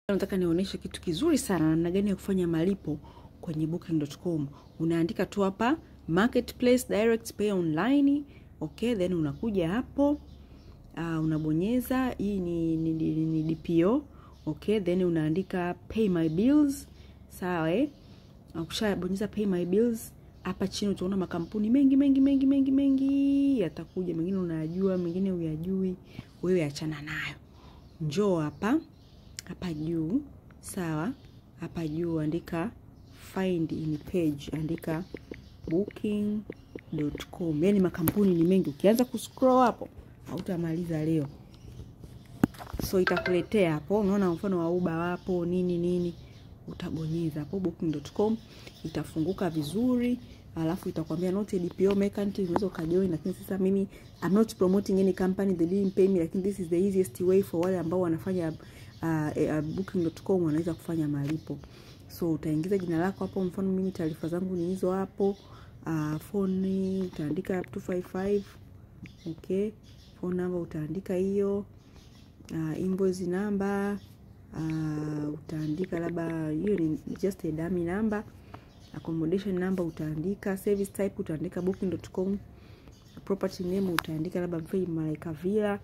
Nataka nionyeshe kitu kizuri sana namna gani ya kufanya malipo kwenye booking.com. Unaandika tu hapa marketplace direct pay online, okay, then unakuja hapo, unabonyeza hii ni DPO, okay, then unaandika pay my bills, sawa ukishabonyeza pay my bills, hapa chini utaona makampuni mengi yatakuja, mengine unayajua, mengine huyajui, wewe achana nayo. Njoo hapa juu, sawa, hapa juu andika find in page, andika booking.com. Yaani makampuni ni mengi, ukianza kuscroll hapo hautamaliza leo. So itakuletea hapo, unaona mfano wa Uber wapo nini, utabonyeza hapo booking.com, itafunguka vizuri. Alafu itakwambia not DPO merchant, unaweza kujoin, lakini sasa mimi I'm not promoting any company, they didn't pay me, lakini this is the easiest way for wale ambao wanafanya booking.com wanaweza kufanya malipo. So utaingiza jina lako hapo, mfano mimi taarifa zangu ni hizo hapo, phone utaandika 255, okay, phone number utaandika hiyo, invoice number utaandika labda hiyo ni just a dummy number, accommodation number utaandika, service type utaandika booking.com, property name utaandika labda Malaika Villa,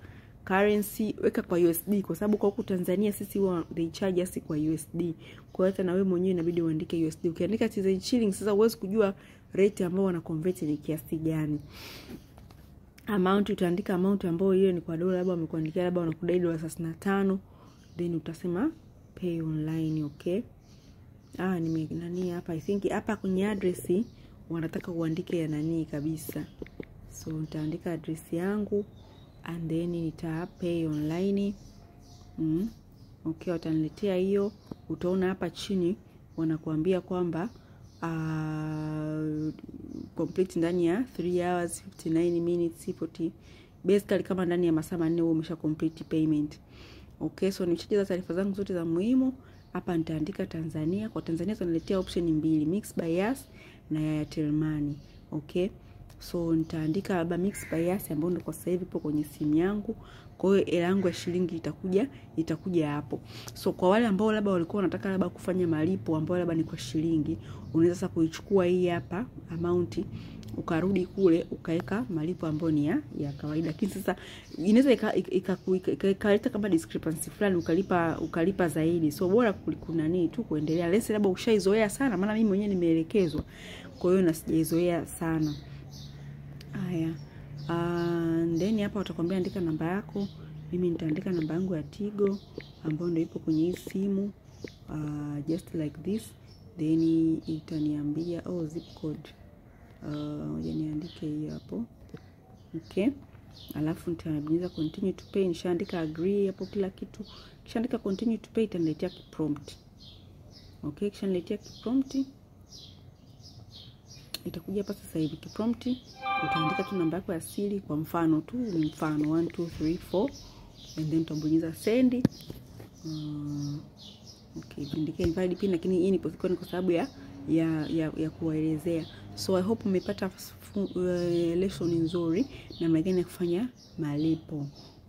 currency weka kwa USD kwa sababu kwa huku Tanzania sisi they charge us kwa USD. Kwa hiyo hata na wewe mwenyewe inabidi uandike USD. Ukiandika TZ shillings sasa huwezi kujua rate ambayo wana convert ni kiasi gani. Amount utaandika amount ambayo hiyo ni kwa dola, labda wamekuandikia labda wanakudai dola 35, then utasema pay online, okay. Nani hapa, I think hapa kwenye address wanataka uandike ya nani kabisa. So nitaandika address yangu and then nita pay online. Okay, wataniletea hiyo. Utaona hapa chini wanakuambia kwamba complete ndani ya 3 hours 59 minutes 40. Basically kama ndani ya masaa 4 wewe umesha complete payment. Okay, so nimeshajaza taarifa zangu zote za muhimu. Hapa nitaandika Tanzania. Kwa Tanzania tunaletea option mbili, Mix by Yas na Airtel Money. Okay. So nitaandika labda Mix by Yas ambayo ndio kwa sasa hivi ipo kwenye simu yangu. Kwa hiyo hela yangu ya shilingi itakuja hapo. So kwa wale ambao labda walikuwa wanataka labda kufanya malipo ambao labda ni kwa shilingi, unaweza sasa kuichukua hii hapa amount, ukarudi kule ukaweka malipo ambayo ni ya kawaida. Lakini sasa inaweza ikaleta kama discrepancy fulani, ukalipa zaidi. So bora kuna nini tu kuendelea. Lesi labda ushaizoea sana, maana mimi mwenyewe nimeelekezwa. Kwa hiyo nasijaizoea sana. Haya. Then hapa watakwambia andika namba yako. Mimi nitaandika namba yangu ya Tigo ambayo ndio ipo kwenye hii simu. Just like this. Then itaniambia zip code. Ngoja niandike hii hapo. Okay. Alafu nitabonyeza continue to pay. Nishaandika agree hapo kila kitu. Kishaandika continue to pay itaniletea prompt. Okay, kisha prompt. Itakuja hapa sasa hivi prompt. Utaandika tu namba yako ya siri, kwa mfano tu, mfano 1 2 3 4, and then utabonyeza send. Okay, indicate invalid pin, lakini hii ni kwa sababu ya kuwaelezea. So I hope umepata lesson nzuri namna gani ya kufanya malipo.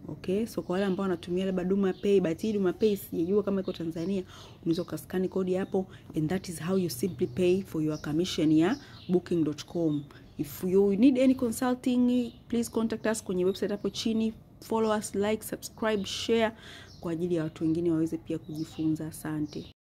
Okay, so kwa wale ambao wanatumia labda Duma Pay, but Duma Pay sijajua kama iko Tanzania, unaweza kuscan code hapo, and that is how you simply pay for your commission ya booking.com. If you need any consulting, please contact us kwenye website hapo chini. Follow us, like, subscribe, share kwa ajili ya watu wengine waweze pia kujifunza. Asante.